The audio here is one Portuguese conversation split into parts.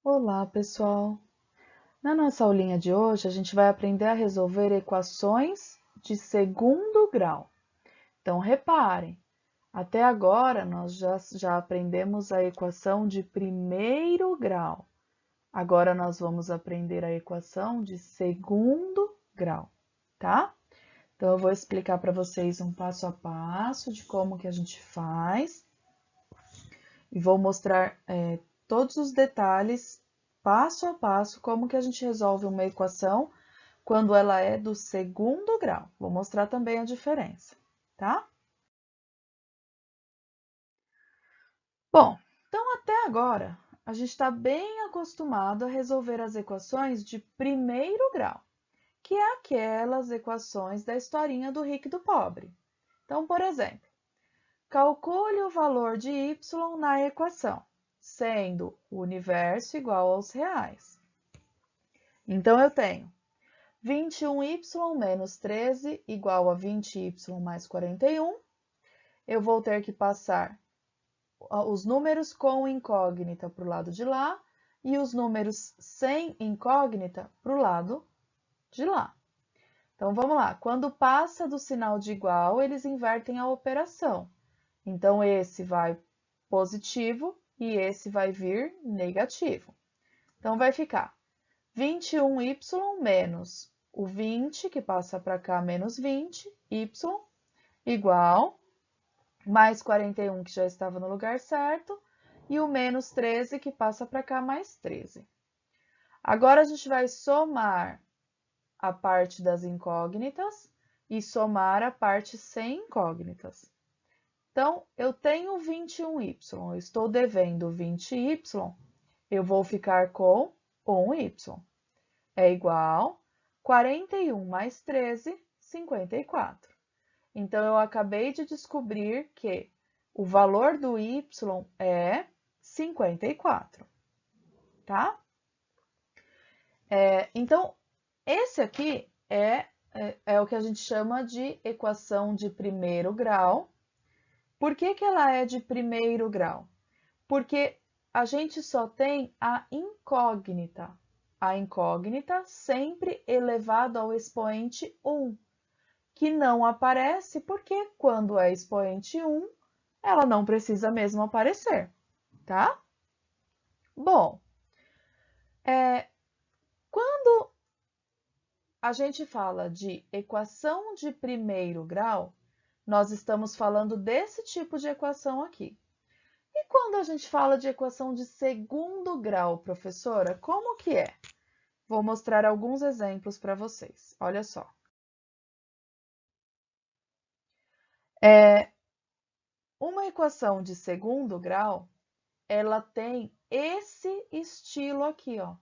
Olá, pessoal! Na nossa aulinha de hoje, a gente vai aprender a resolver equações de segundo grau. Então, reparem, até agora nós já aprendemos a equação de primeiro grau. Agora nós vamos aprender a equação de segundo grau, tá? Então, eu vou explicar para vocês um passo a passo de como que a gente faz e vou mostrar todos os detalhes, passo a passo, como que a gente resolve uma equação quando ela é do segundo grau. Vou mostrar também a diferença, tá? Bom, então até agora a gente está bem acostumado a resolver as equações de primeiro grau, que é aquelas equações da historinha do rico e do pobre. Então, por exemplo, calcule o valor de y na equação, sendo o universo igual aos reais. Então, eu tenho 21y menos 13 igual a 20y mais 41. Eu vou ter que passar os números com incógnita para o lado de lá e os números sem incógnita para o lado de lá. Então, vamos lá. Quando passa do sinal de igual, eles invertem a operação. Então, esse vai positivo e esse vai vir negativo. Então, vai ficar 21y menos o 20, que passa para cá, menos 20, y, igual, mais 41, que já estava no lugar certo, e o menos 13, que passa para cá, mais 13. Agora, a gente vai somar a parte das incógnitas e somar a parte sem incógnitas. Então, eu tenho 21y, eu estou devendo 20y, eu vou ficar com 1y. É igual 41 mais 13, 54. Então, eu acabei de descobrir que o valor do y é 54, tá? Então, esse aqui é o que a gente chama de equação de primeiro grau. Por que que ela é de primeiro grau? Porque a gente só tem a incógnita. A incógnita sempre elevado ao expoente 1, que não aparece porque quando é expoente 1, ela não precisa mesmo aparecer, tá? Bom, quando a gente fala de equação de primeiro grau, nós estamos falando desse tipo de equação aqui. E quando a gente fala de equação de segundo grau, professora, como que é? Vou mostrar alguns exemplos para vocês. Olha só. Uma equação de segundo grau, ela tem esse estilo aqui, ó.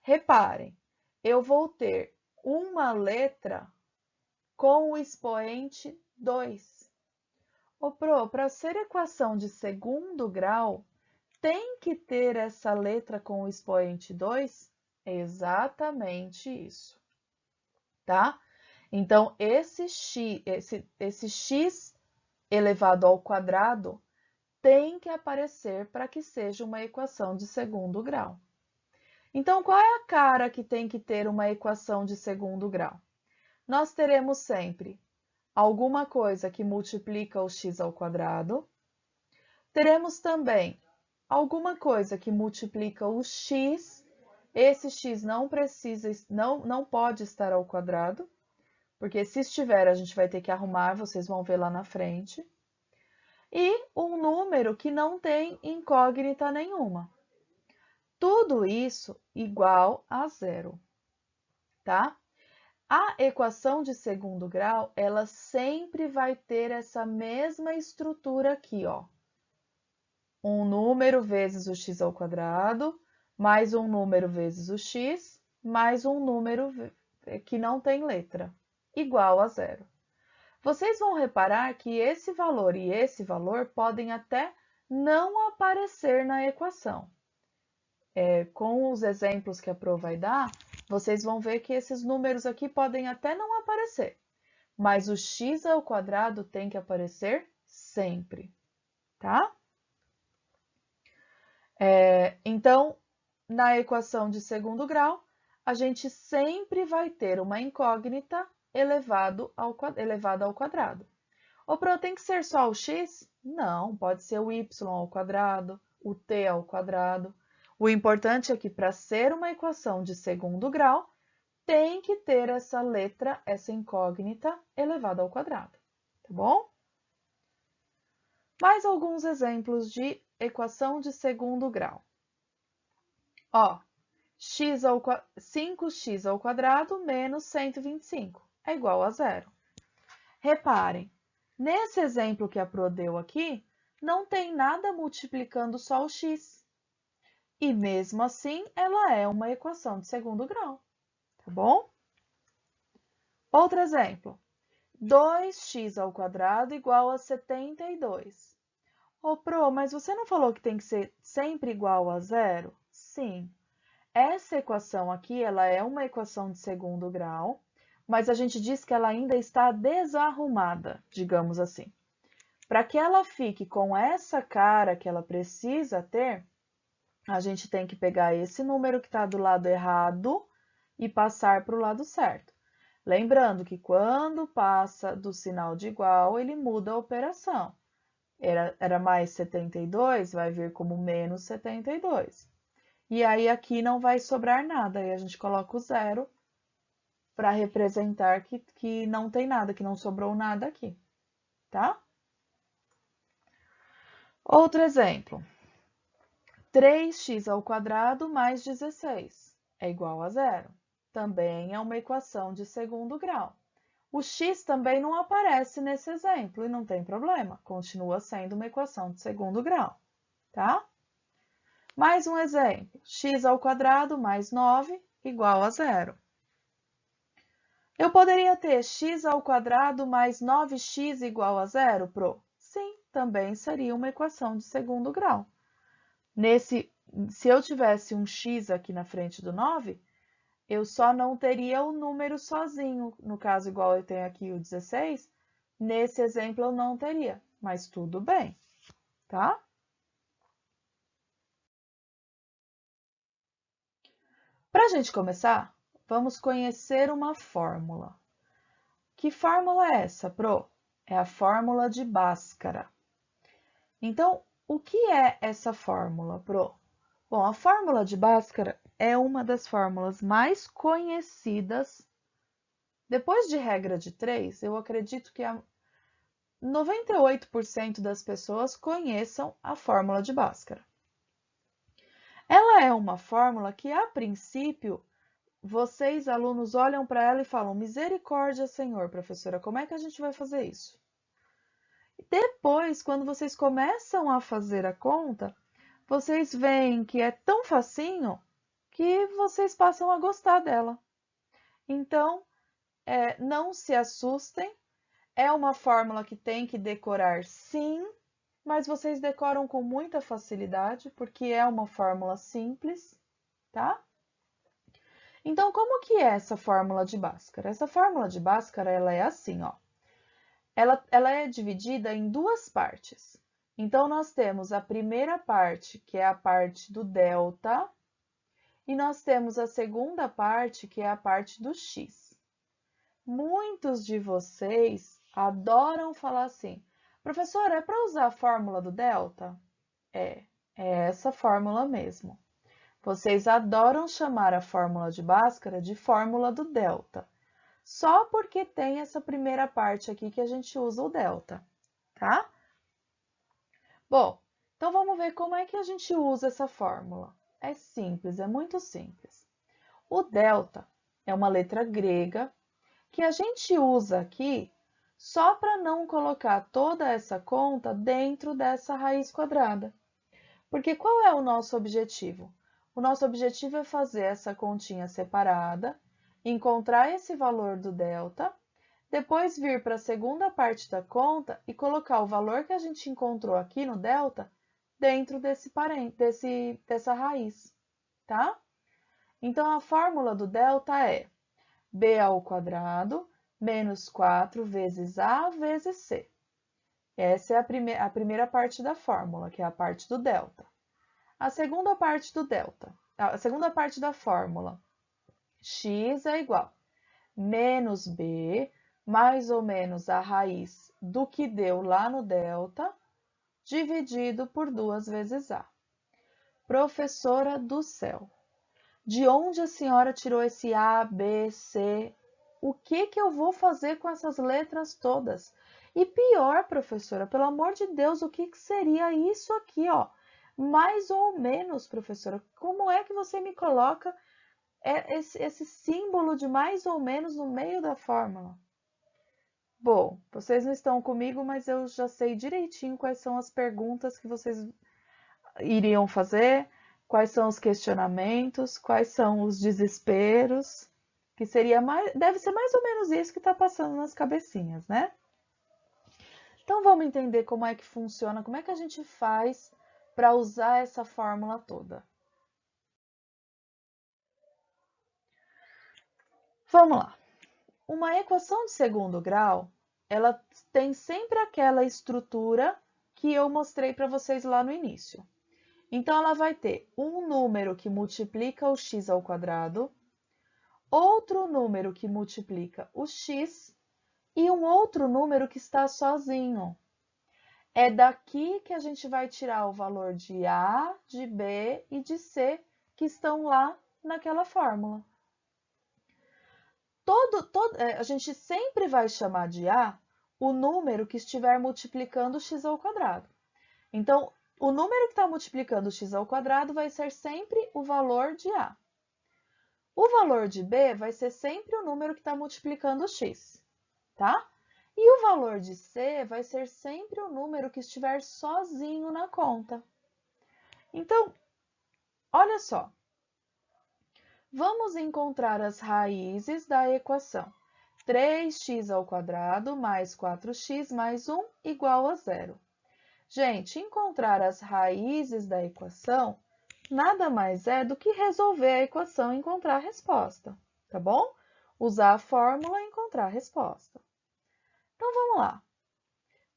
Reparem, eu vou ter uma letra com o expoente 2. Ô, Pro, para ser equação de segundo grau, tem que ter essa letra com o expoente 2? É exatamente isso, tá? Então, esse x elevado ao quadrado tem que aparecer para que seja uma equação de segundo grau. Então, qual é a cara que tem que ter uma equação de segundo grau? Nós teremos sempre alguma coisa que multiplica o x ao quadrado. Teremos também alguma coisa que multiplica o x. Esse x não pode estar ao quadrado, porque se estiver, a gente vai ter que arrumar, vocês vão ver lá na frente. E um número que não tem incógnita nenhuma. Tudo isso igual a zero, tá? A equação de segundo grau, ela sempre vai ter essa mesma estrutura aqui, ó. Um número vezes o x ao quadrado, mais um número vezes o x, mais um número que não tem letra, igual a zero. Vocês vão reparar que esse valor e esse valor podem até não aparecer na equação. Com os exemplos que a Pro vai dar, vocês vão ver que esses números aqui podem até não aparecer, mas o x ao quadrado tem que aparecer sempre, tá? Então, na equação de segundo grau, a gente sempre vai ter uma incógnita elevada ao quadrado. O pro tem que ser só o x? Não, pode ser o y ao quadrado, o t ao quadrado. O importante é que para ser uma equação de segundo grau, tem que ter essa letra, essa incógnita elevada ao quadrado, tá bom? Mais alguns exemplos de equação de segundo grau. Ó, 5x ao quadrado menos 125 é igual a zero. Reparem, nesse exemplo que a Pro deu aqui, não tem nada multiplicando só o x. E mesmo assim, ela é uma equação de segundo grau, tá bom? Outro exemplo, 2x ao quadrado igual a 72. Ô, Pro, mas você não falou que tem que ser sempre igual a zero? Sim. Essa equação aqui, ela é uma equação de segundo grau, mas a gente diz que ela ainda está desarrumada, digamos assim. Para que ela fique com essa cara que ela precisa ter, a gente tem que pegar esse número que está do lado errado e passar para o lado certo. Lembrando que quando passa do sinal de igual, ele muda a operação. Era mais 72, vai vir como menos 72. E aí aqui não vai sobrar nada, aí a gente coloca o zero para representar que não tem nada, que não sobrou nada aqui, tá? Outro exemplo. 3x ao quadrado mais 16 é igual a zero. Também é uma equação de segundo grau. O x também não aparece nesse exemplo e não tem problema, continua sendo uma equação de segundo grau, tá? Mais um exemplo, x ao quadrado mais 9 igual a zero. Eu poderia ter x ao quadrado mais 9x igual a zero, Pro? Sim, também seria uma equação de segundo grau. Se eu tivesse um x aqui na frente do 9, eu só não teria o número sozinho. No caso, igual eu tenho aqui o 16, nesse exemplo eu não teria, mas tudo bem, tá? Para a gente começar, vamos conhecer uma fórmula. Que fórmula é essa, Pro? É a fórmula de Bhaskara. Então, o que é essa fórmula, Pro? Bom, a fórmula de Bhaskara é uma das fórmulas mais conhecidas. Depois de regra de 3, eu acredito que 98% das pessoas conheçam a fórmula de Bhaskara. Ela é uma fórmula que, a princípio, vocês, alunos, olham para ela e falam: misericórdia, Senhor, professora, como é que a gente vai fazer isso? Depois, quando vocês começam a fazer a conta, vocês veem que é tão facinho que vocês passam a gostar dela. Então, não se assustem, é uma fórmula que tem que decorar sim, mas vocês decoram com muita facilidade, porque é uma fórmula simples, tá? Então, como que é essa fórmula de Bhaskara? Essa fórmula de Bhaskara, ela é assim, ó. Ela é dividida em duas partes. Então, nós temos a primeira parte, que é a parte do delta, e nós temos a segunda parte, que é a parte do x. Muitos de vocês adoram falar assim: professora, é para usar a fórmula do delta? É essa fórmula mesmo. Vocês adoram chamar a fórmula de Bhaskara de fórmula do delta, só porque tem essa primeira parte aqui que a gente usa o delta, tá? Bom, então vamos ver como é que a gente usa essa fórmula. É simples, é muito simples. O delta é uma letra grega que a gente usa aqui só para não colocar toda essa conta dentro dessa raiz quadrada. Porque qual é o nosso objetivo? O nosso objetivo é fazer essa continha separada, encontrar esse valor do delta, depois vir para a segunda parte da conta e colocar o valor que a gente encontrou aqui no delta dentro dessa raiz, tá? Então, a fórmula do delta é b ao quadrado menos 4 vezes a vezes c. Essa é a primeira parte da fórmula, que é a parte do delta. A segunda parte do delta, a segunda parte da fórmula. X é igual a menos b, mais ou menos a raiz do que deu lá no delta, dividido por 2 vezes a. Professora do céu, de onde a senhora tirou esse A, B, C? O que eu vou fazer com essas letras todas? E pior, professora, pelo amor de Deus, o que seria isso aqui, ó? Mais ou menos, professora, como é que você me coloca esse símbolo de mais ou menos no meio da fórmula? Bom, vocês não estão comigo, mas eu já sei direitinho quais são as perguntas que vocês iriam fazer, quais são os questionamentos, quais são os desesperos, que seria deve ser mais ou menos isso que está passando nas cabecinhas, né? Então vamos entender como é que funciona, como é que a gente faz para usar essa fórmula toda. Vamos lá. Uma equação de segundo grau, ela tem sempre aquela estrutura que eu mostrei para vocês lá no início. Então, ela vai ter um número que multiplica o x ao quadrado, outro número que multiplica o x e um outro número que está sozinho. É daqui que a gente vai tirar o valor de A, de B e de C que estão lá naquela fórmula. A gente sempre vai chamar de A o número que estiver multiplicando x ao quadrado. Então, o número que está multiplicando x ao quadrado vai ser sempre o valor de A. O valor de B vai ser sempre o número que está multiplicando x, tá? E o valor de C vai ser sempre o número que estiver sozinho na conta. Então, olha só. Vamos encontrar as raízes da equação 3x ao quadrado mais 4x mais 1 igual a 0. Gente, encontrar as raízes da equação nada mais é do que resolver a equação e encontrar a resposta, tá bom? Usar a fórmula e encontrar a resposta. Então, vamos lá.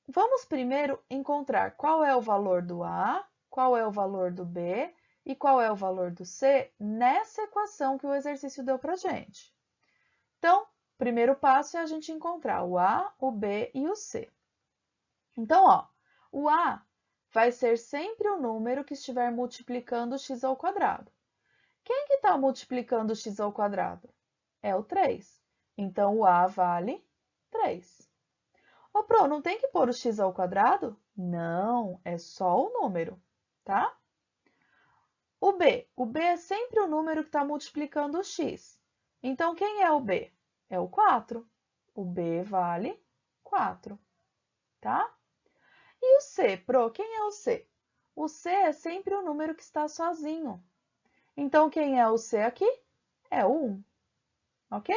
Vamos primeiro encontrar qual é o valor do A, qual é o valor do B e qual é o valor do C nessa equação que o exercício deu para a gente. Então, o primeiro passo é a gente encontrar o A, o B e o C. Então, ó, o A vai ser sempre o número que estiver multiplicando x ao quadrado. Quem que está multiplicando x ao quadrado? É o 3. Então, o A vale 3. Ô, Pro, não tem que pôr o x ao quadrado? Não, é só o número, tá? O B é sempre o número que está multiplicando o x. Então, quem é o B? É o 4. O B vale 4, tá? E o C, Pro, quem é o C? O C é sempre o número que está sozinho. Então, quem é o C aqui? É o 1, ok?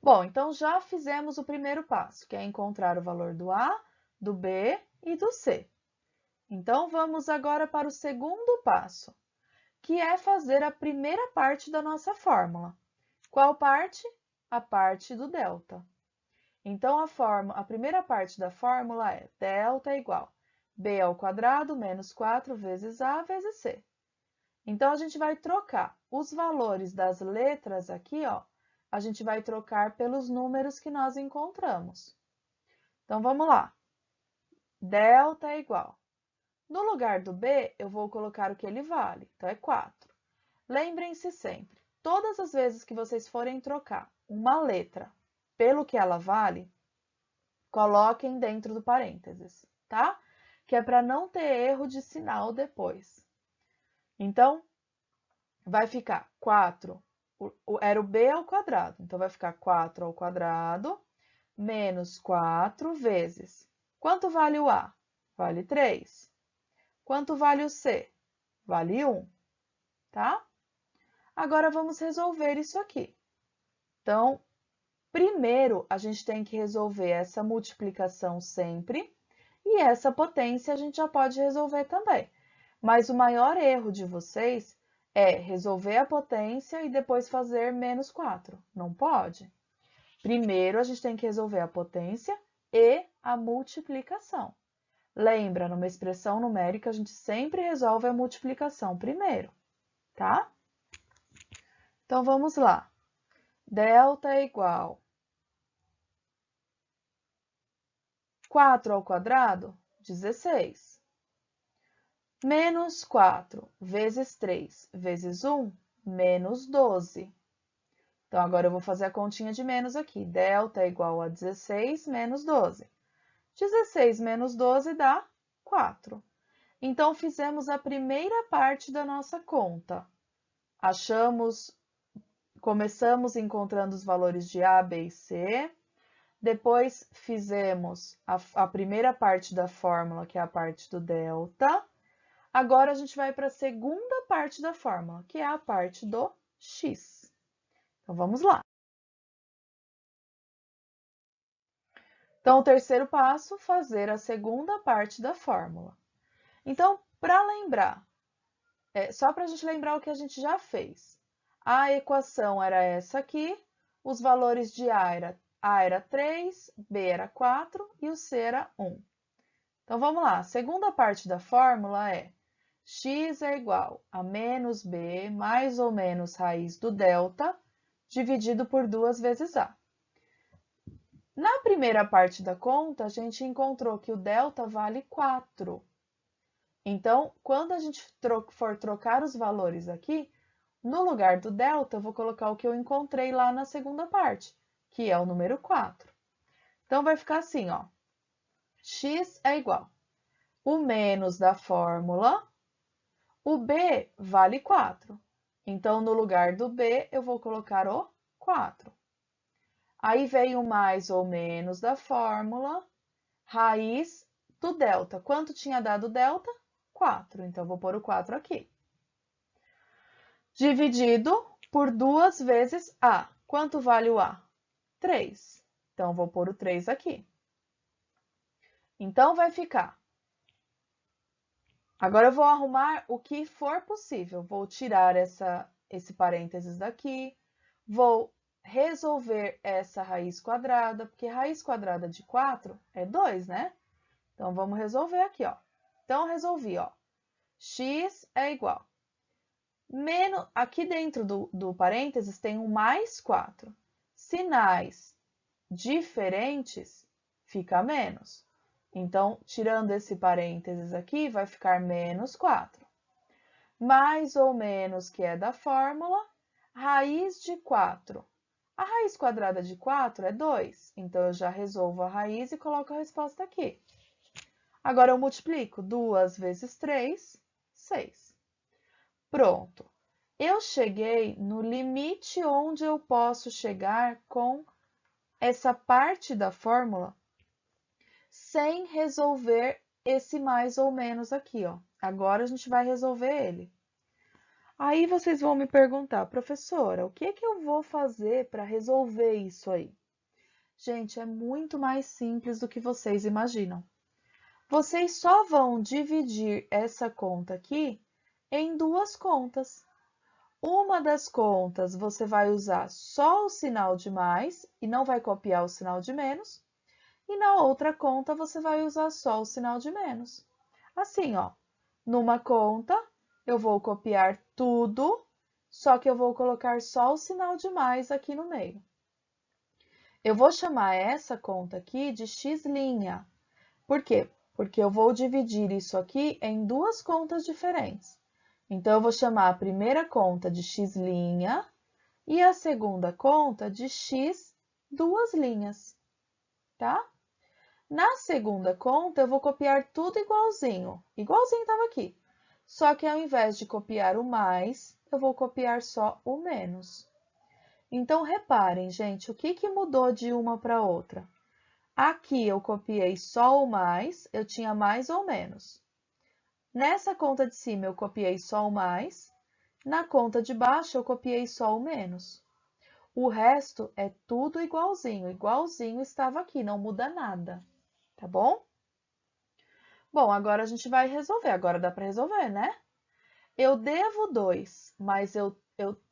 Bom, então já fizemos o primeiro passo, que é encontrar o valor do A, do B e do C. Então, vamos agora para o segundo passo, que é fazer a primeira parte da nossa fórmula. Qual parte? A parte do delta. Então, a primeira parte da fórmula é delta igual b ao quadrado menos 4 vezes a vezes c. Então, a gente vai trocar os valores das letras aqui, ó, a gente vai trocar pelos números que nós encontramos. Então, vamos lá. Delta é igual. No lugar do b, eu vou colocar o que ele vale, então é 4. Lembrem-se sempre, todas as vezes que vocês forem trocar uma letra pelo que ela vale, coloquem dentro do parênteses, tá? Que é para não ter erro de sinal depois. Então, vai ficar 4, era o b ao quadrado, então vai ficar 4 ao quadrado menos 4 vezes. Quanto vale o A? Vale 3. Quanto vale o C? Vale 1, tá? Agora, vamos resolver isso aqui. Então, primeiro, a gente tem que resolver essa multiplicação sempre, e essa potência a gente já pode resolver também. Mas o maior erro de vocês é resolver a potência e depois fazer menos 4. Não pode. Primeiro, a gente tem que resolver a potência e a multiplicação. Lembra, numa expressão numérica, a gente sempre resolve a multiplicação primeiro, tá? Então, vamos lá. Delta é igual 4 ao quadrado, 16. Menos 4 vezes 3 vezes 1, menos 12. Então, agora eu vou fazer a continha de menos aqui. Delta é igual a 16 menos 12. 16 menos 12 dá 4. Então, fizemos a primeira parte da nossa conta. Começamos encontrando os valores de A, B e C. Depois, fizemos a primeira parte da fórmula, que é a parte do delta. Agora, a gente vai para a segunda parte da fórmula, que é a parte do x. Então, vamos lá. Então, o terceiro passo, fazer a segunda parte da fórmula. Então, para lembrar, só para a gente lembrar o que a gente já fez. A equação era essa aqui, os valores de A era 3, B era 4 e o C era 1. Então, vamos lá. A segunda parte da fórmula é x é igual a menos b mais ou menos raiz do delta dividido por 2 vezes a. Na primeira parte da conta, a gente encontrou que o delta vale 4. Então, quando a gente for trocar os valores aqui, no lugar do delta, eu vou colocar o que eu encontrei lá na segunda parte, que é o número 4. Então, vai ficar assim, ó. X é igual o menos da fórmula, o b vale 4. Então, no lugar do b, eu vou colocar o 4. Aí vem o mais ou menos da fórmula, raiz do delta. Quanto tinha dado delta? 4. Então, eu vou pôr o 4 aqui. Dividido por 2 vezes A. Quanto vale o A? 3. Então, vou pôr o 3 aqui. Então, vai ficar. Agora, eu vou arrumar o que for possível. Vou tirar esse parênteses daqui. Vou resolver essa raiz quadrada, porque raiz quadrada de 4 é 2, né? Então, vamos resolver aqui, ó. Então, resolvi, ó. X é igual. Aqui dentro do parênteses tem um mais 4. Sinais diferentes, fica menos. Então, tirando esse parênteses aqui, vai ficar menos 4. Mais ou menos, que é da fórmula, raiz de 4. A raiz quadrada de 4 é 2, então eu já resolvo a raiz e coloco a resposta aqui. Agora, eu multiplico 2 vezes 3, 6. Pronto. Eu cheguei no limite onde eu posso chegar com essa parte da fórmula sem resolver esse mais ou menos aqui, ó. Agora a gente vai resolver ele. Aí vocês vão me perguntar, professora, o que que eu vou fazer para resolver isso aí? Gente, é muito mais simples do que vocês imaginam. Vocês só vão dividir essa conta aqui em duas contas. Uma das contas você vai usar só o sinal de mais e não vai copiar o sinal de menos. E na outra conta você vai usar só o sinal de menos. Assim, ó, numa conta eu vou copiar tudo, só que eu vou colocar só o sinal de mais aqui no meio. Eu vou chamar essa conta aqui de x'. Por quê? Porque eu vou dividir isso aqui em duas contas diferentes. Então, eu vou chamar a primeira conta de x' e a segunda conta de x duas linhas, tá? Na segunda conta, eu vou copiar tudo igualzinho estava aqui. Só que ao invés de copiar o mais, eu vou copiar só o menos. Então, reparem, gente, o que mudou de uma para outra? Aqui eu copiei só o mais, eu tinha mais ou menos. Nessa conta de cima, eu copiei só o mais. Na conta de baixo, eu copiei só o menos. O resto é tudo igualzinho estava aqui, não muda nada, tá bom? Bom, agora a gente vai resolver, agora dá para resolver, né? Eu devo 2, mas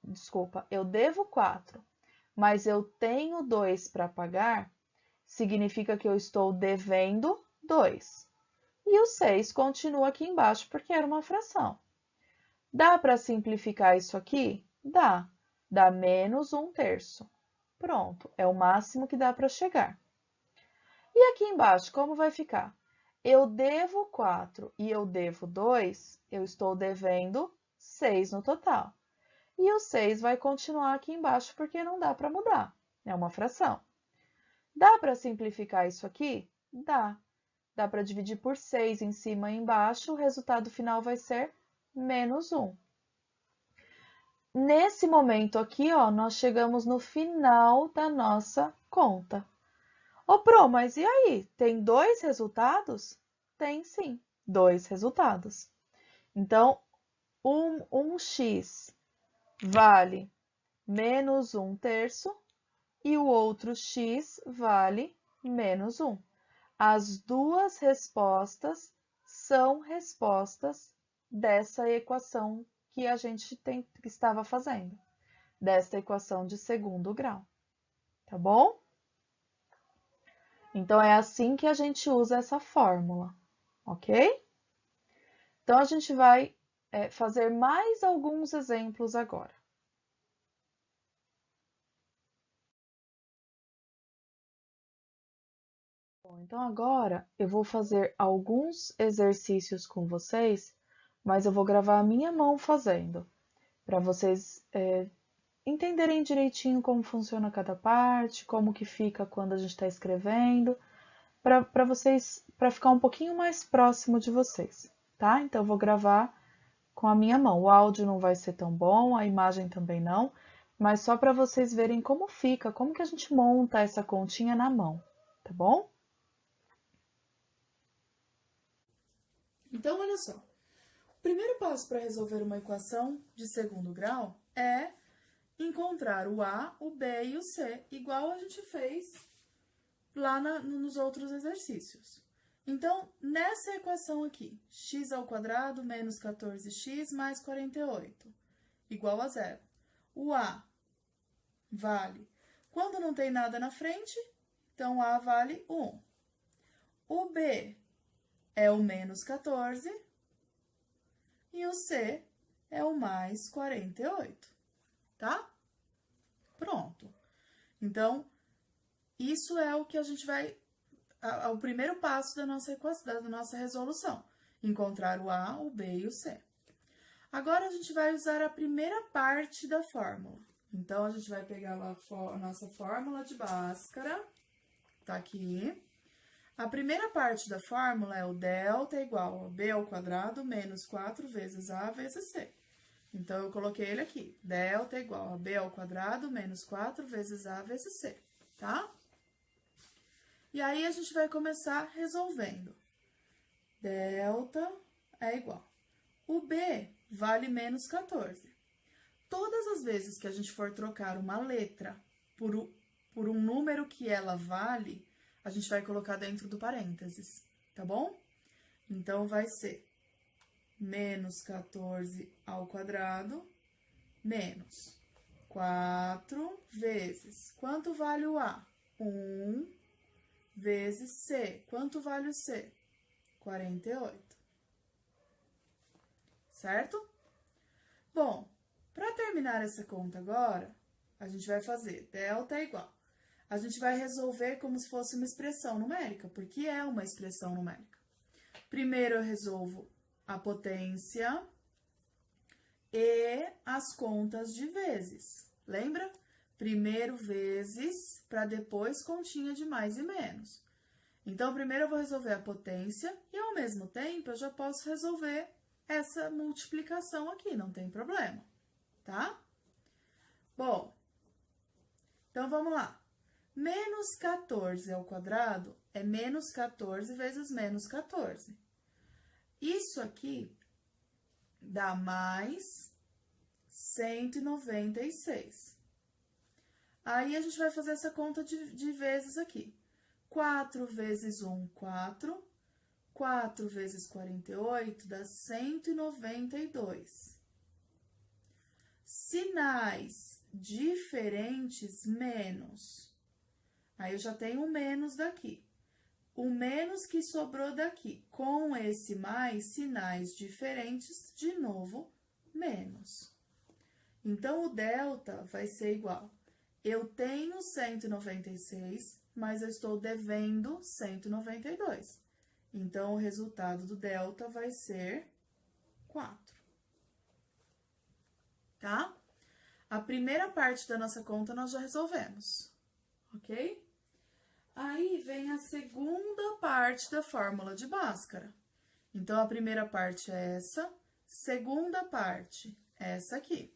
desculpa, eu devo 4, mas eu tenho 2 para pagar, significa que eu estou devendo 2. E o 6 continua aqui embaixo porque era uma fração. Dá para simplificar isso aqui? Dá. Dá menos 1/3. Pronto, é o máximo que dá para chegar. E aqui embaixo, como vai ficar? Eu devo 4 e eu devo 2, eu estou devendo 6 no total. E o 6 vai continuar aqui embaixo porque não dá para mudar, é uma fração. Dá para simplificar isso aqui? Dá. Dá para dividir por 6 em cima e embaixo, o resultado final vai ser menos 1. Nesse momento aqui, ó, nós chegamos no final da nossa conta. Ô, Pro, mas e aí? Tem 2 resultados? Tem sim, 2 resultados. Então, um x vale menos 1/3 e o outro x vale menos 1. As duas respostas são respostas dessa equação que a gente estava fazendo, desta equação de segundo grau, tá bom? Então, é assim que a gente usa essa fórmula, ok? Então, a gente vai fazer mais alguns exemplos agora. Bom, então, agora eu vou fazer alguns exercícios com vocês, mas eu vou gravar a minha mão fazendo, para vocês entenderem direitinho como funciona cada parte, como que fica quando a gente está escrevendo, para ficar um pouquinho mais próximo de vocês, tá? Então, eu vou gravar com a minha mão. O áudio não vai ser tão bom, a imagem também não, mas só para vocês verem como fica, como que a gente monta essa continha na mão, tá bom? Então, olha só. O primeiro passo para resolver uma equação de segundo grau é encontrar o A, o B e o C, igual a gente fez lá nos outros exercícios. Então, nessa equação aqui, x² menos 14x mais 48, igual a zero. O A vale, quando não tem nada na frente, então A vale 1. O B é o menos 14 e o C é o mais 48, tá? Pronto. Então, isso é o que a gente vai, o primeiro passo da nossa equação, da nossa resolução. Encontrar o A, o B e o C. Agora, a gente vai usar a primeira parte da fórmula. Então, a gente vai pegar a nossa fórmula de Bhaskara, tá aqui. A primeira parte da fórmula é o delta igual a b² menos 4 vezes A vezes C. Então, eu coloquei ele aqui. Delta igual a b² menos 4 vezes A vezes C, tá? E aí, a gente vai começar resolvendo. Delta é igual. O B vale menos 14. Todas as vezes que a gente for trocar uma letra por um número que ela vale, a gente vai colocar dentro do parênteses, tá bom? Então, vai ser menos 14² menos 4 vezes... Quanto vale o A? 1 vezes C. Quanto vale o C? 48. Certo? Bom, para terminar essa conta agora, a gente vai fazer delta é igual. A gente vai resolver como se fosse uma expressão numérica, porque é uma expressão numérica. Primeiro eu resolvo a potência e as contas de vezes. Lembra? Primeiro vezes, para depois continha de mais e menos. Então, primeiro eu vou resolver a potência e, ao mesmo tempo, eu já posso resolver essa multiplicação aqui, não tem problema, tá? Bom, então, vamos lá. Menos 14² é menos 14 vezes menos 14. Isso aqui dá mais 196. Aí, a gente vai fazer essa conta de vezes aqui. 4 vezes 1, 4. 4 vezes 48 dá 192. Sinais diferentes, menos. Aí, eu já tenho um menos daqui. O menos que sobrou daqui, com esse mais, sinais diferentes, de novo, menos. Então, o delta vai ser igual. Eu tenho 196, mas eu estou devendo 192. Então, o resultado do delta vai ser 4. Tá? A primeira parte da nossa conta nós já resolvemos, ok? Aí vem a segunda parte da fórmula de Bhaskara. Então, a primeira parte é essa, segunda parte é essa aqui.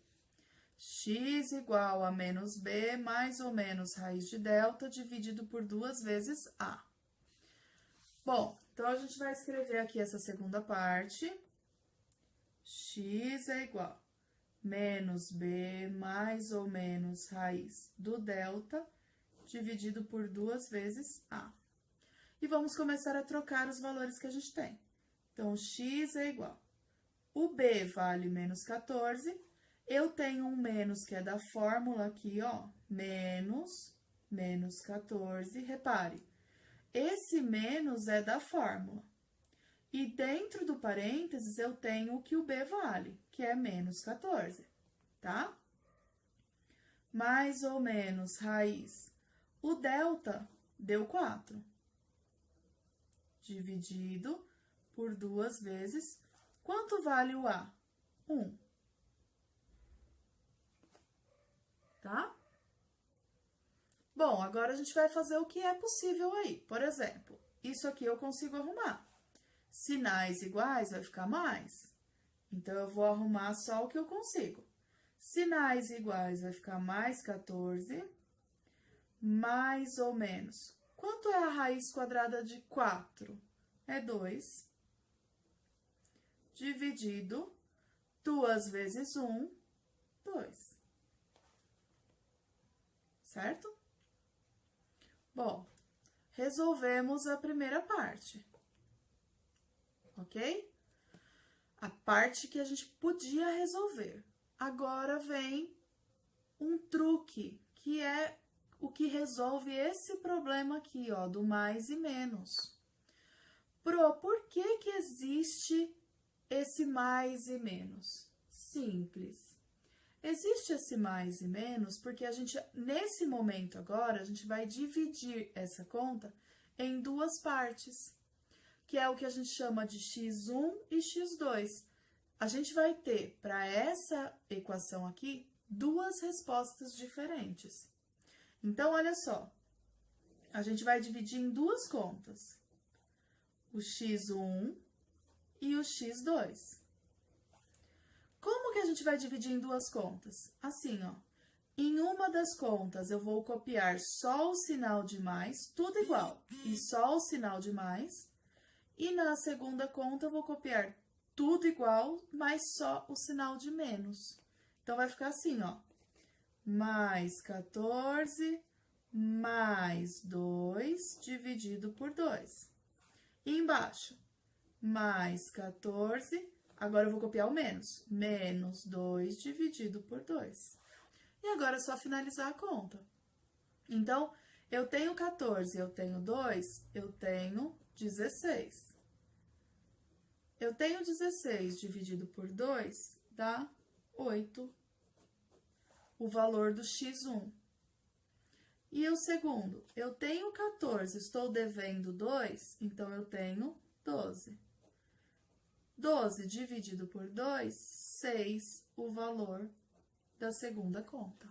X igual a menos B mais ou menos raiz de delta dividido por 2 vezes A. Bom, então a gente vai escrever aqui essa segunda parte. X é igual a menos B mais ou menos raiz do delta dividido por 2 vezes A. E vamos começar a trocar os valores que a gente tem. Então, x é igual. O B vale menos 14. Eu tenho um menos que é da fórmula aqui, ó. Menos 14. Repare, esse menos é da fórmula. E dentro do parênteses eu tenho o que o B vale, que é menos 14, tá? Mais ou menos raiz. O delta deu 4. Dividido por 2 vezes. Quanto vale o A? 1. Tá? Bom, agora a gente vai fazer o que é possível aí. Por exemplo, isso aqui eu consigo arrumar. Sinais iguais vai ficar mais. Então, eu vou arrumar só o que eu consigo. Sinais iguais vai ficar mais 14, mais ou menos. Quanto é a raiz quadrada de 4? É 2. Dividido 2 vezes 1, 2. Certo? Bom, resolvemos a primeira parte. Ok? A parte que a gente podia resolver. Agora vem um truque, que é o que resolve esse problema aqui, ó, do mais e menos. Por que que existe esse mais e menos? Simples. Existe esse mais e menos porque a gente, nesse momento agora, a gente vai dividir essa conta em 2 partes, que é o que a gente chama de x1 e x2. A gente vai ter, para essa equação aqui, 2 respostas diferentes. Então, olha só, a gente vai dividir em 2 contas, o x1 e o x2. Como que a gente vai dividir em 2 contas? Assim, ó, em uma das contas eu vou copiar só o sinal de mais, tudo igual, e só o sinal de mais, e na segunda conta eu vou copiar tudo igual, mas só o sinal de menos. Então, vai ficar assim, ó, mais 14 mais 2 dividido por 2. E embaixo, mais 14, agora eu vou copiar o menos, menos 2 dividido por 2. E agora é só finalizar a conta. Então, eu tenho 14, eu tenho 2, eu tenho 16. Eu tenho 16 dividido por 2, dá 8. O valor do x1. E o segundo, eu tenho 14, estou devendo 2, então eu tenho 12. 12 dividido por 2, 6, o valor da segunda conta.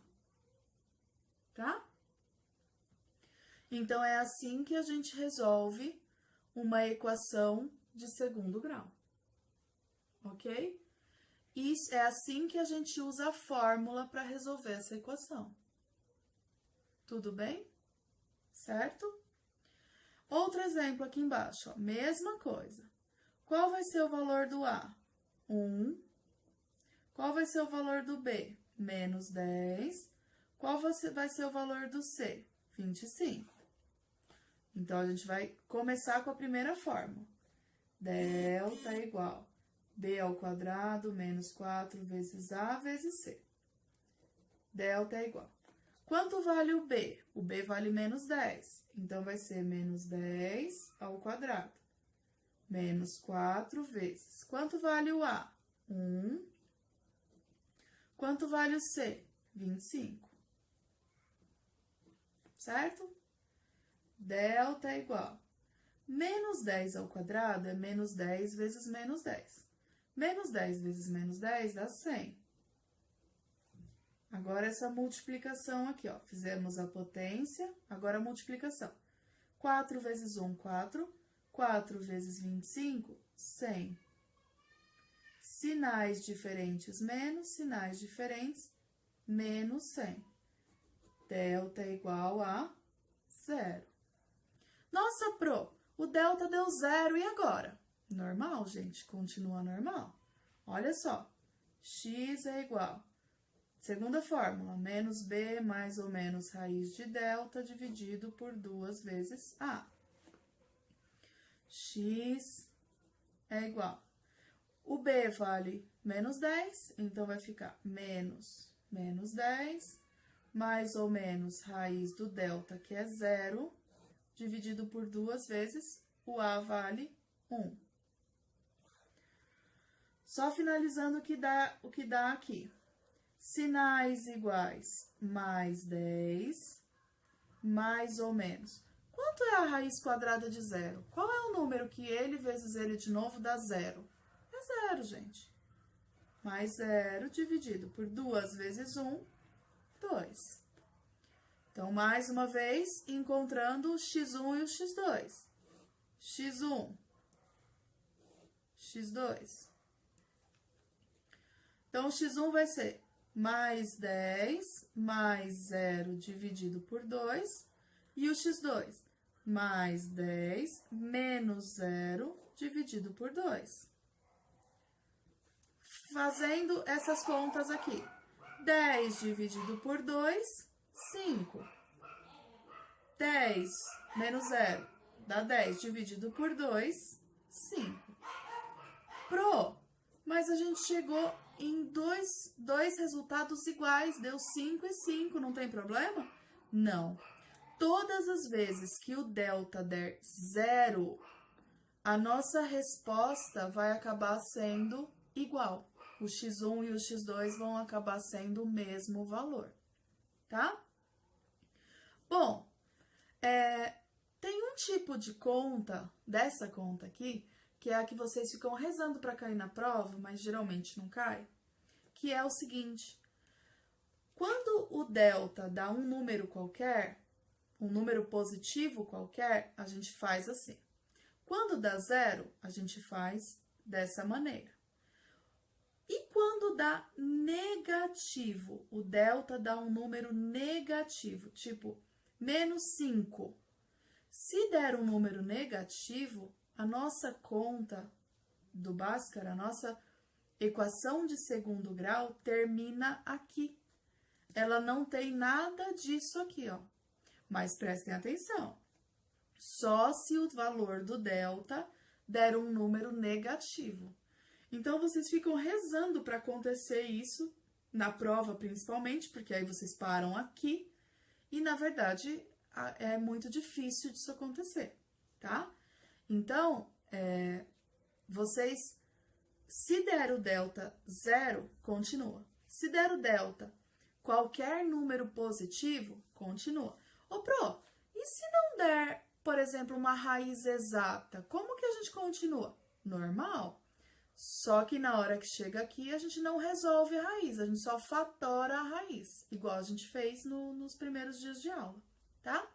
Tá? Então, é assim que a gente resolve uma equação de segundo grau. Ok? E é assim que a gente usa a fórmula para resolver essa equação. Tudo bem? Certo? Outro exemplo aqui embaixo, ó, mesma coisa. Qual vai ser o valor do A? 1. Qual vai ser o valor do B? Menos 10. Qual vai ser o valor do C? 25. Então, a gente vai começar com a primeira fórmula. Delta é igual a B ao quadrado menos 4 vezes A vezes C. Delta é igual. Quanto vale o B? O B vale menos 10. Então, vai ser menos 10 ao quadrado. Menos 4 vezes. Quanto vale o A? 1. Quanto vale o C? 25. Certo? Delta é igual. Menos 10 ao quadrado é menos 10 vezes menos 10. Menos 10 vezes menos 10 dá 100. Agora, essa multiplicação aqui, ó. Fizemos a potência, agora a multiplicação. 4 vezes 1, 4. 4 vezes 25, 100. Sinais diferentes, menos. Sinais diferentes, menos 100. Delta é igual a 0. Nossa, Pro, o delta deu 0, e agora? Normal, gente, continua normal. Olha só, x é igual, segunda fórmula, menos b mais ou menos raiz de delta dividido por 2 vezes a. X é igual, o b vale menos 10, então vai ficar menos 10, mais ou menos raiz do delta, que é 0, dividido por 2 vezes, o a vale 1. Só finalizando o que dá aqui. Sinais iguais, mais 10, mais ou menos. Quanto é a raiz quadrada de 0? Qual é o número que ele vezes ele de novo dá 0? É 0, gente. Mais 0 dividido por 2 vezes 1, 2. Então, mais uma vez, encontrando o x1 e o x2. x1, x2. Então, o x1 vai ser mais 10, mais 0 dividido por 2. E o x2, mais 10, menos 0 dividido por 2. Fazendo essas contas aqui. 10 dividido por 2, 5. 10 menos 0 dá 10 dividido por 2, 5. Pro, mas a gente chegou em dois resultados iguais, deu 5 e 5, não tem problema? Não. Todas as vezes que o delta der 0, a nossa resposta vai acabar sendo igual. O x1 e o x2 vão acabar sendo o mesmo valor, tá? Bom, tem um tipo de conta, dessa conta aqui, que é a que vocês ficam rezando para cair na prova, mas geralmente não cai, que é o seguinte: quando o delta dá um número qualquer, um número positivo qualquer, a gente faz assim. Quando dá 0, a gente faz dessa maneira. E quando dá negativo, o delta dá um número negativo, tipo menos 5. Se der um número negativo, a nossa conta do Bhaskara, a nossa equação de segundo grau, termina aqui. Ela não tem nada disso aqui, ó. Mas prestem atenção. Só se o valor do delta der um número negativo. Então, vocês ficam rezando para acontecer isso, na prova principalmente, porque aí vocês param aqui, e na verdade é muito difícil disso acontecer, tá? Então, vocês, se der o delta 0, continua. Se der o delta qualquer número positivo, continua. Ô, Pro, e se não der, por exemplo, uma raiz exata, como que a gente continua? Normal. Só que na hora que chega aqui, a gente não resolve a raiz, a gente só fatora a raiz, igual a gente fez nos primeiros dias de aula, tá?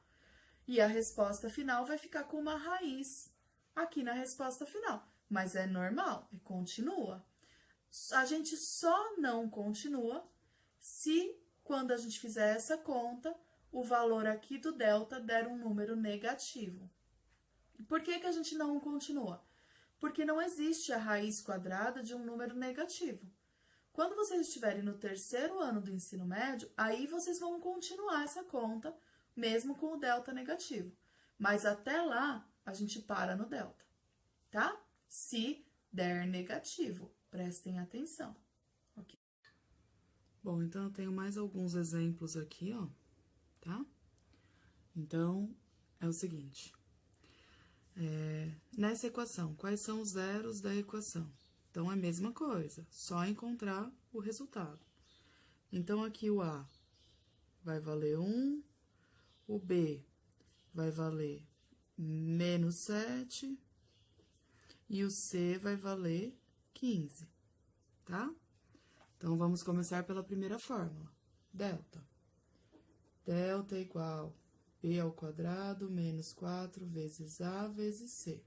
E a resposta final vai ficar com uma raiz aqui na resposta final, mas é normal, continua. A gente só não continua se, quando a gente fizer essa conta, o valor aqui do delta der um número negativo. Por que que a gente não continua? Porque não existe a raiz quadrada de um número negativo. Quando vocês estiverem no terceiro ano do ensino médio, aí vocês vão continuar essa conta, mesmo com o delta negativo. Mas até lá, a gente para no delta, tá? Se der negativo, prestem atenção. Ok? Bom, então eu tenho mais alguns exemplos aqui, ó, tá? Então, é o seguinte. Nessa equação, quais são os zeros da equação? Então, é a mesma coisa, só encontrar o resultado. Então, aqui o A vai valer 1, o B vai valer menos 7 e o C vai valer 15, tá? Então, vamos começar pela primeira fórmula, delta. Delta é igual B ao quadrado menos 4 vezes A vezes C.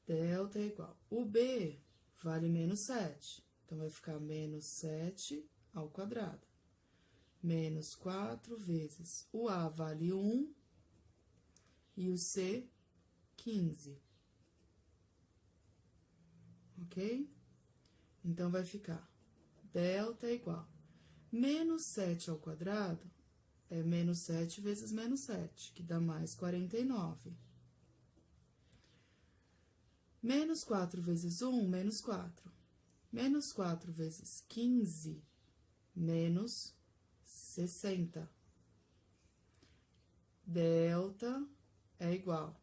Delta é igual. O B vale menos 7, então vai ficar menos 7 ao quadrado. Menos 4 vezes o A vale 1 e o C, 15. Ok? Então, vai ficar delta é igual. Menos 7 ao quadrado é menos 7 vezes menos 7, que dá mais 49. Menos 4 vezes 1, menos 4. Menos 4 vezes 15, menos 60. Delta é igual.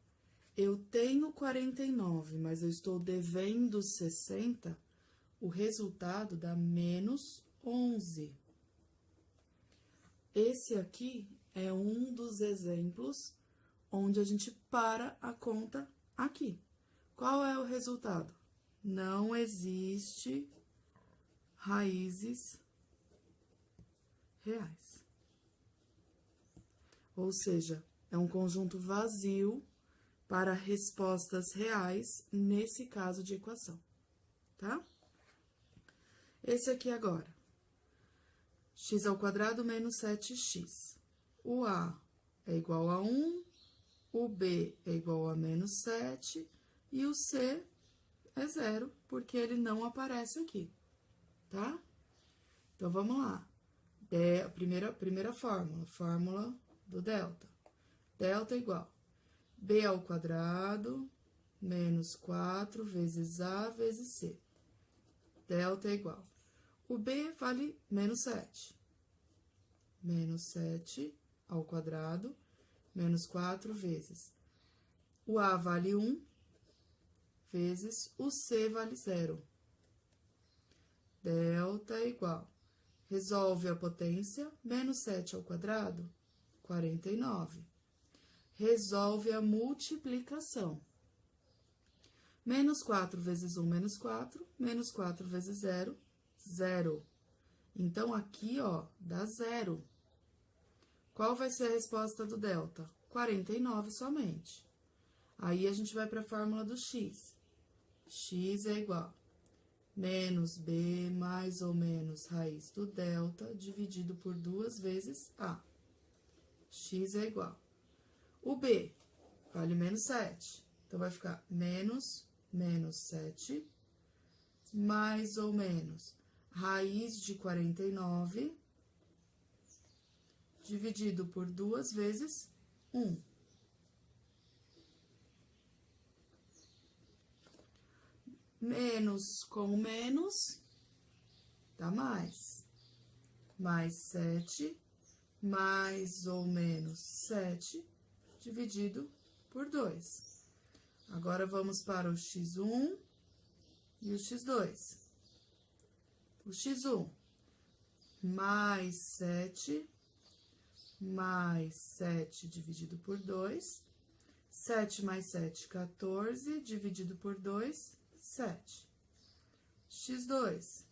Eu tenho 49, mas eu estou devendo 60, o resultado dá menos 11. Esse aqui é um dos exemplos onde a gente para a conta aqui. Qual é o resultado? Não existe raízes reais. Ou seja, é um conjunto vazio para respostas reais nesse caso de equação, tá? Esse aqui agora. X ao quadrado menos 7x. O A é igual a 1, o B é igual a menos 7 e o C é 0, porque ele não aparece aqui, tá? Então, vamos lá. Primeira fórmula, fórmula do delta. Delta é igual B ao quadrado menos 4 vezes A vezes C. Delta é igual. O B vale menos 7. Menos 7 ao quadrado menos 4 vezes. O A vale 1 vezes o C vale 0. Delta é igual. Resolve a potência, menos 7 ao quadrado, 49. Resolve a multiplicação. Menos 4 vezes 1, menos 4. Menos 4 vezes 0, 0. Então, aqui, ó, dá 0. Qual vai ser a resposta do delta? 49 somente. Aí, a gente vai para a fórmula do x. X é igual menos b mais ou menos raiz do delta dividido por 2 vezes a. X é igual. O b vale menos 7. Então, vai ficar menos 7 mais ou menos raiz de 49 dividido por 2 vezes 1. Menos com menos, dá mais. Mais 7, mais ou menos 7, dividido por 2. Agora, vamos para o x1 e o x2. O x1, mais 7, mais 7 dividido por 2. 7 mais 7, 14, dividido por 2, 7. x2,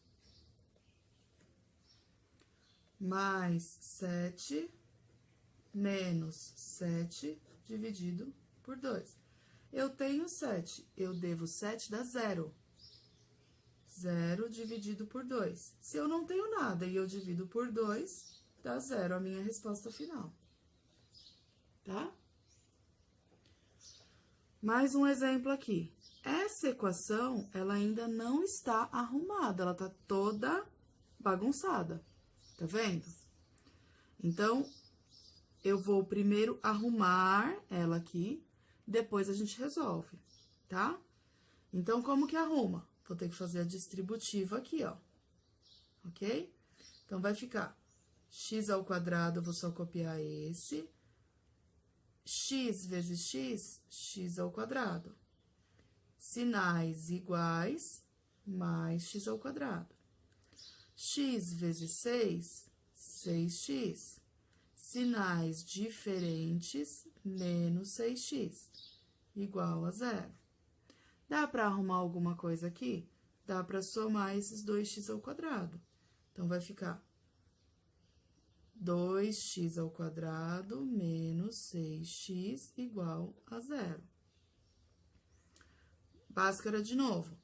mais 7, menos 7, dividido por 2. Eu tenho 7, eu devo 7, dá 0. 0 dividido por 2. Se eu não tenho nada e eu divido por 2, dá 0, a minha resposta final. Tá? Mais um exemplo aqui. Essa equação, ela ainda não está arrumada, ela tá toda bagunçada, tá vendo? Então, eu vou primeiro arrumar ela aqui, depois a gente resolve, tá? Então, como que arruma? Vou ter que fazer a distributiva aqui, ó, ok? Então, vai ficar x ao quadrado, eu vou só copiar esse, x vezes x, x ao quadrado. Sinais iguais, mais x ao quadrado. X vezes 6, 6x. Sinais diferentes, menos 6x, igual a 0. Dá para arrumar alguma coisa aqui? Dá para somar esses 2x ao quadrado. Então, vai ficar 2x ao quadrado menos 6x igual a 0. Bhaskara de novo.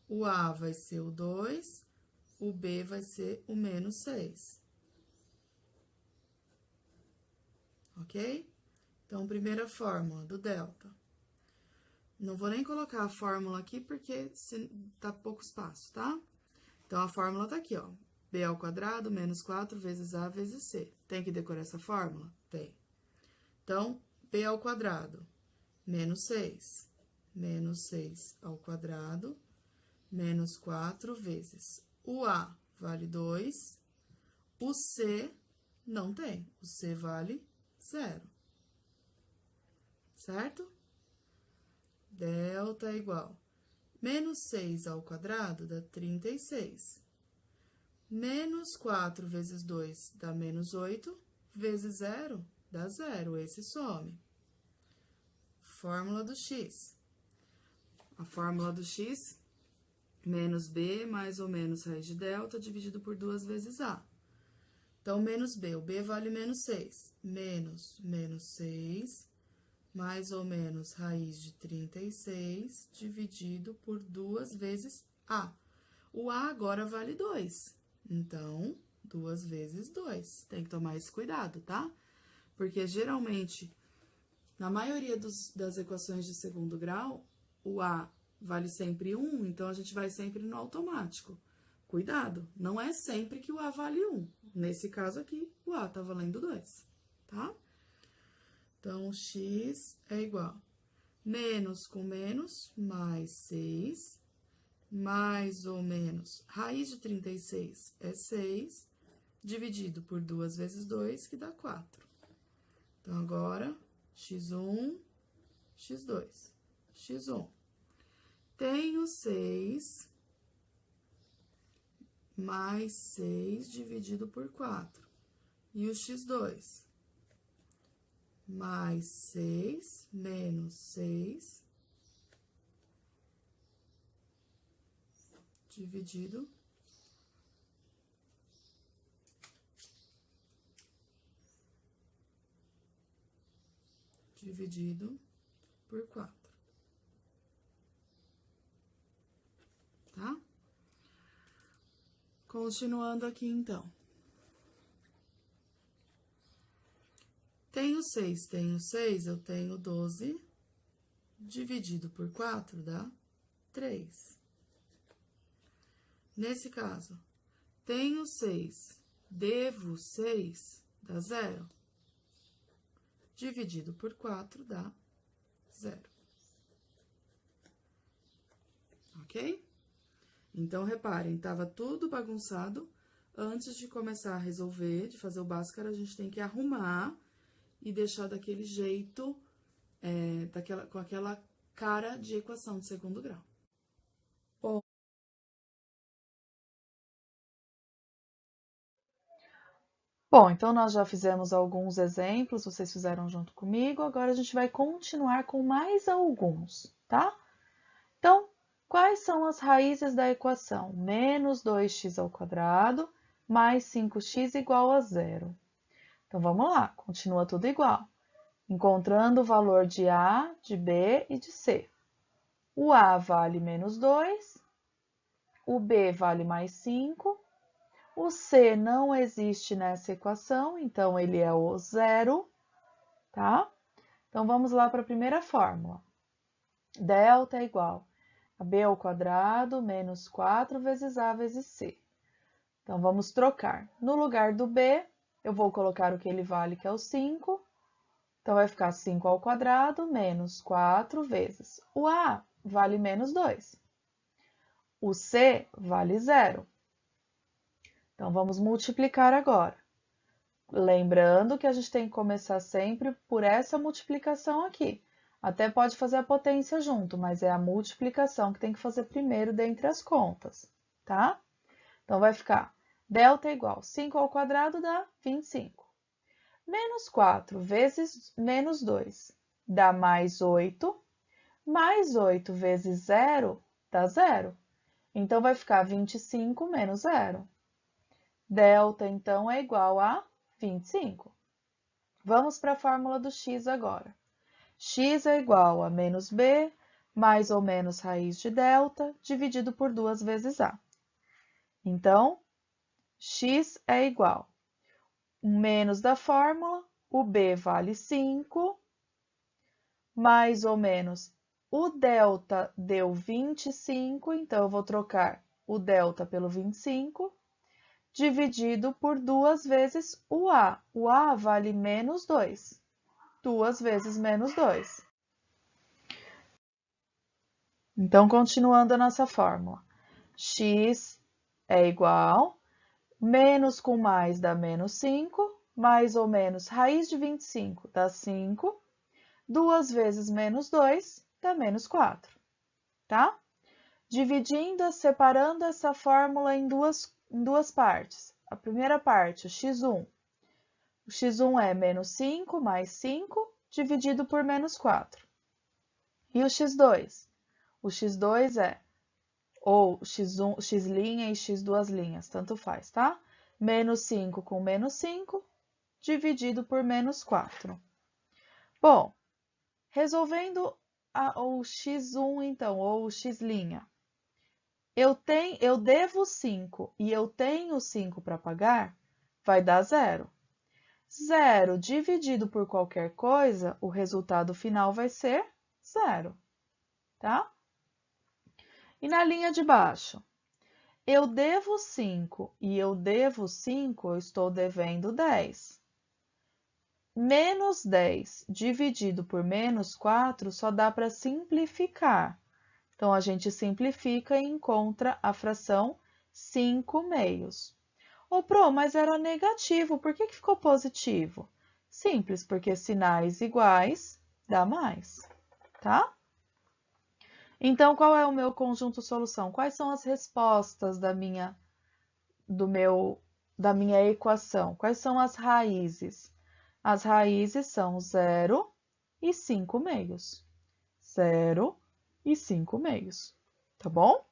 O A vai ser o 2, o B vai ser o menos 6. Ok? Então, primeira fórmula do delta. Não vou nem colocar a fórmula aqui, porque tá pouco espaço, tá? Então, a fórmula tá aqui, ó. B ao quadrado menos 4 vezes A vezes C. Tem que decorar essa fórmula? Tem. Então, B ao quadrado menos 6. Menos 6 ao quadrado menos 4 vezes. O A vale 2. O C não tem. O C vale 0. Certo? Delta é igual. Menos 6 ao quadrado dá 36. Menos 4 vezes 2 dá menos 8. Vezes 0 dá 0. Esse some. Fórmula do x. A fórmula do x, menos b mais ou menos raiz de delta dividido por 2 vezes a. Então, menos b. O b vale menos 6. Menos 6... mais ou menos raiz de 36 dividido por 2 vezes A. O A agora vale 2. Então, 2 vezes 2. Tem que tomar esse cuidado, tá? Porque, geralmente, na maioria das equações de segundo grau, o A vale sempre 1, então a gente vai sempre no automático. Cuidado, não é sempre que o A vale 1. Nesse caso aqui, o A tá valendo 2, tá? Então, x é igual menos com menos, mais 6, mais ou menos, raiz de 36 é 6, dividido por 2 vezes 2, que dá 4. Então, agora, x1, x2, x1. Tenho 6 mais 6 dividido por 4. E o x2? Mais 6, menos 6, dividido por 4. Tá? Continuando aqui, então. Tenho 6, eu tenho 12, dividido por 4 dá 3. Nesse caso, tenho 6, devo 6, dá 0. Dividido por 4 dá 0. Ok? Então, reparem, estava tudo bagunçado. Antes de começar a resolver, de fazer o Bhaskara, a gente tem que arrumar e deixar daquele jeito, com aquela cara de equação de segundo grau. Bom, então nós já fizemos alguns exemplos, vocês fizeram junto comigo, agora a gente vai continuar com mais alguns, tá? Então, quais são as raízes da equação? Menos 2x ao quadrado mais 5x igual a 0. Então, vamos lá, continua tudo igual. Encontrando o valor de A, de B e de C. O A vale menos 2, o B vale mais 5, o C não existe nessa equação, então ele é o 0, tá? Então, vamos lá para a primeira fórmula. Delta é igual a B ao quadrado menos 4 vezes A vezes C. Então, vamos trocar. No lugar do B, eu vou colocar o que ele vale, que é o 5. Então, vai ficar 5 ao quadrado menos 4 vezes. O A vale menos 2. O C vale 0. Então, vamos multiplicar agora. Lembrando que a gente tem que começar sempre por essa multiplicação aqui. Até pode fazer a potência junto, mas é a multiplicação que tem que fazer primeiro dentre as contas, tá? Então, vai ficar delta igual 5 ao quadrado dá 25. Menos 4 vezes menos 2 dá mais 8. Mais 8 vezes 0 dá 0. Então, vai ficar 25 menos 0. Delta, então, é igual a 25. Vamos para a fórmula do x agora. X é igual a menos b, mais ou menos raiz de delta, dividido por 2 vezes a. Então, x é igual a menos da fórmula, o b vale 5, mais ou menos o delta deu 25, então eu vou trocar o delta pelo 25, dividido por 2 vezes o a. O a vale menos 2. 2 vezes menos 2. Então, continuando a nossa fórmula. X é igual, menos com mais dá menos 5, mais ou menos raiz de 25 dá 5, 2 vezes menos 2 dá menos 4, tá? Dividindo, separando essa fórmula em duas partes. A primeira parte, o x1. O x1 é menos 5 mais 5, dividido por menos 4. E o x2? O x2 é, ou x1, x' e x duas linhas, tanto faz, tá? Menos 5 com menos 5, dividido por menos 4. Bom, resolvendo o x1, então, ou o x', eu devo 5 e eu tenho 5 para pagar, vai dar 0. 0 dividido por qualquer coisa, o resultado final vai ser 0, tá? E na linha de baixo, eu devo 5 e eu devo 5, eu estou devendo 10. Menos 10 dividido por menos 4 só dá para simplificar. Então, a gente simplifica e encontra a fração 5 meios. Ô, Pro, mas era negativo, por que ficou positivo? Simples, porque sinais iguais dá mais, tá? Então, qual é o meu conjunto solução? Quais são as respostas da minha equação? Quais são as raízes? As raízes são 0 e 5 meios. 0 e 5 meios, tá bom?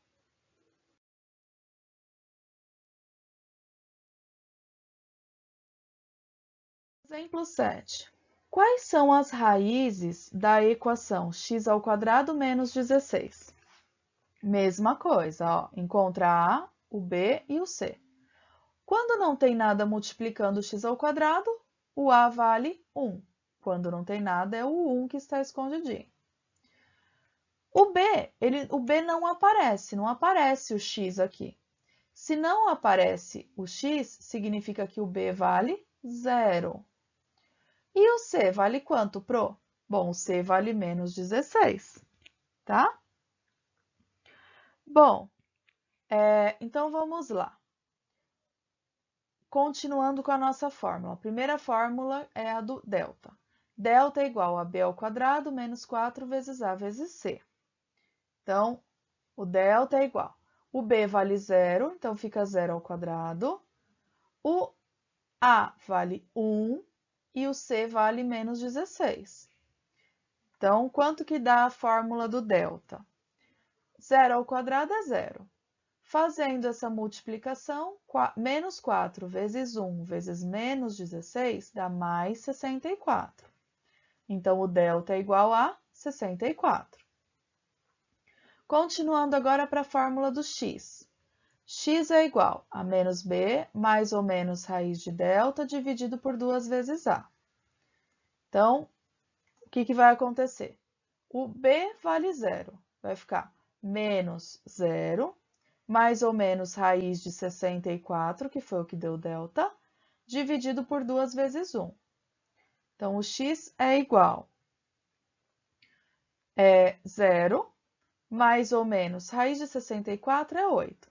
Exemplo 7. Quais são as raízes da equação x² menos 16? Mesma coisa, ó, encontra a, o b e o c. Quando não tem nada multiplicando x², o a vale 1. Quando não tem nada, é o 1 que está escondidinho. O b não aparece o x aqui. Se não aparece o x, significa que o b vale 0. E o c vale quanto, Pro? Bom, o c vale menos 16, tá? Bom, então vamos lá. Continuando com a nossa fórmula. A primeira fórmula é a do delta. Delta é igual a b² menos 4 vezes a vezes c. Então, o delta é igual. O b vale 0, então fica 0². O a vale 1 e o c vale menos 16. Então, quanto que dá a fórmula do delta? 0² é 0. Fazendo essa multiplicação, menos 4 vezes 1 vezes menos 16 dá mais 64. Então, o delta é igual a 64. Continuando agora para a fórmula do x. X é igual a menos b mais ou menos raiz de delta dividido por 2 vezes a. Então, o que vai acontecer? O b vale 0, vai ficar menos 0, mais ou menos raiz de 64, que foi o que deu delta, dividido por 2 vezes 1. Então, o x é igual a 0, mais ou menos raiz de 64 é 8.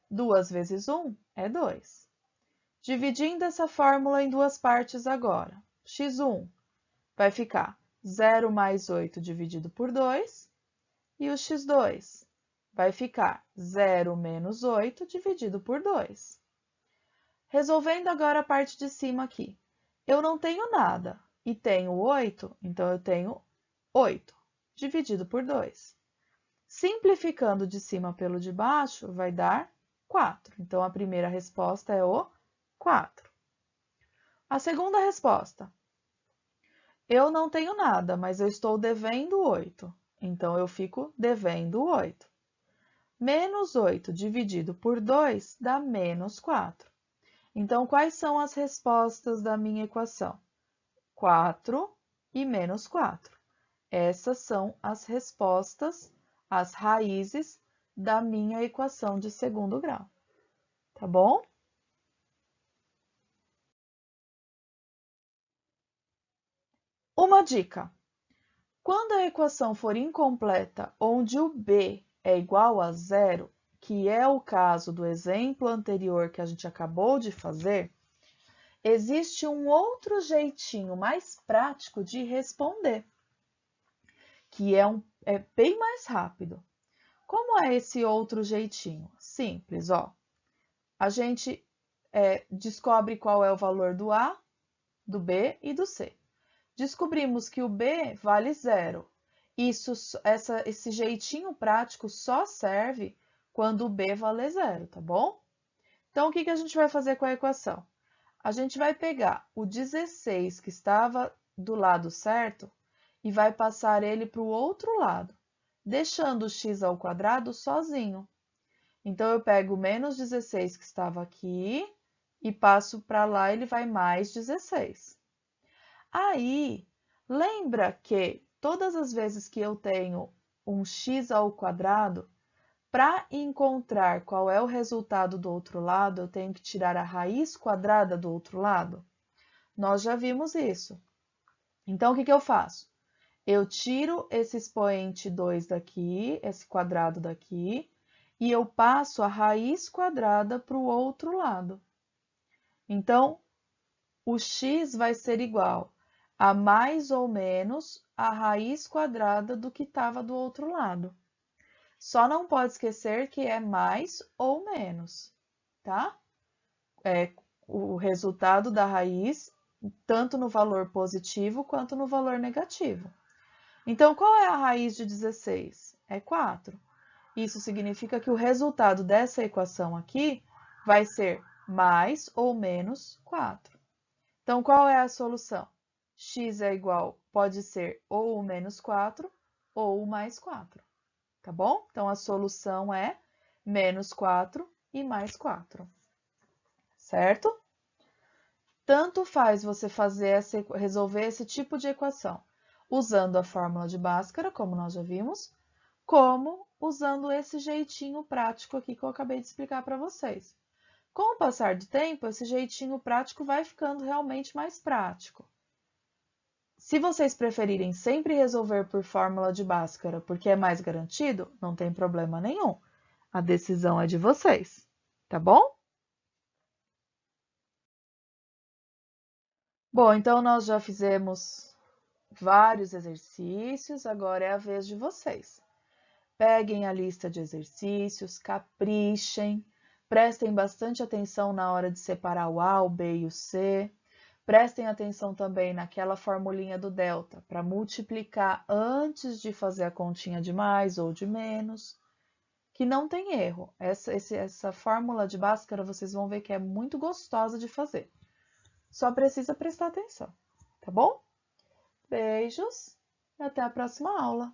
2 vezes 1 é 2. Dividindo essa fórmula em duas partes agora, x1 vai ficar 0 mais 8 dividido por 2, e o x2 vai ficar 0 menos 8 dividido por 2. Resolvendo agora a parte de cima aqui. Eu não tenho nada e tenho 8, então eu tenho 8 dividido por 2. Simplificando de cima pelo de baixo, vai dar 4. Então, a primeira resposta é o 4. A segunda resposta. Eu não tenho nada, mas eu estou devendo 8. Então, eu fico devendo 8. Menos 8 dividido por 2 dá menos 4. Então, quais são as respostas da minha equação? 4 e menos 4. Essas são as respostas, as raízes da minha equação de segundo grau. Tá bom? Uma dica. Quando a equação for incompleta, onde o b é igual a zero, que é o caso do exemplo anterior que a gente acabou de fazer, existe um outro jeitinho mais prático de responder, que é bem mais rápido. Como é esse outro jeitinho? Simples, ó. A gente descobre qual é o valor do A, do B e do C. Descobrimos que o B vale zero. Esse jeitinho prático só serve quando o B vale zero, tá bom? Então, o que a gente vai fazer com a equação? A gente vai pegar o 16 que estava do lado certo e vai passar ele para o outro lado, deixando o x ao quadrado sozinho. Então, eu pego o menos 16 que estava aqui e passo para lá, ele vai mais 16. Aí, lembra que todas as vezes que eu tenho um x ao quadrado, para encontrar qual é o resultado do outro lado, eu tenho que tirar a raiz quadrada do outro lado? Nós já vimos isso. Então, o que eu faço? Eu tiro esse expoente 2 daqui, esse quadrado daqui, e eu passo a raiz quadrada para o outro lado. Então, o x vai ser igual a mais ou menos a raiz quadrada do que estava do outro lado. Só não pode esquecer que é mais ou menos, tá? É o resultado da raiz, tanto no valor positivo quanto no valor negativo. Então, qual é a raiz de 16? É 4. Isso significa que o resultado dessa equação aqui vai ser mais ou menos 4. Então, qual é a solução? X é igual, pode ser ou o menos 4 ou o mais 4, tá bom? Então, a solução é menos 4 e mais 4, certo? Tanto faz você resolver esse tipo de equação usando a fórmula de Bhaskara, como nós já vimos, como usando esse jeitinho prático aqui que eu acabei de explicar para vocês. Com o passar do tempo, esse jeitinho prático vai ficando realmente mais prático. Se vocês preferirem sempre resolver por fórmula de Bhaskara porque é mais garantido, não tem problema nenhum. A decisão é de vocês, tá bom? Bom, então nós já fizemos vários exercícios, agora é a vez de vocês. Peguem a lista de exercícios, caprichem, prestem bastante atenção na hora de separar o A, o B e o C. Prestem atenção também naquela formulinha do delta, para multiplicar antes de fazer a continha de mais ou de menos, que não tem erro. Essa fórmula de Bhaskara vocês vão ver que é muito gostosa de fazer. Só precisa prestar atenção, tá bom? Beijos e até a próxima aula!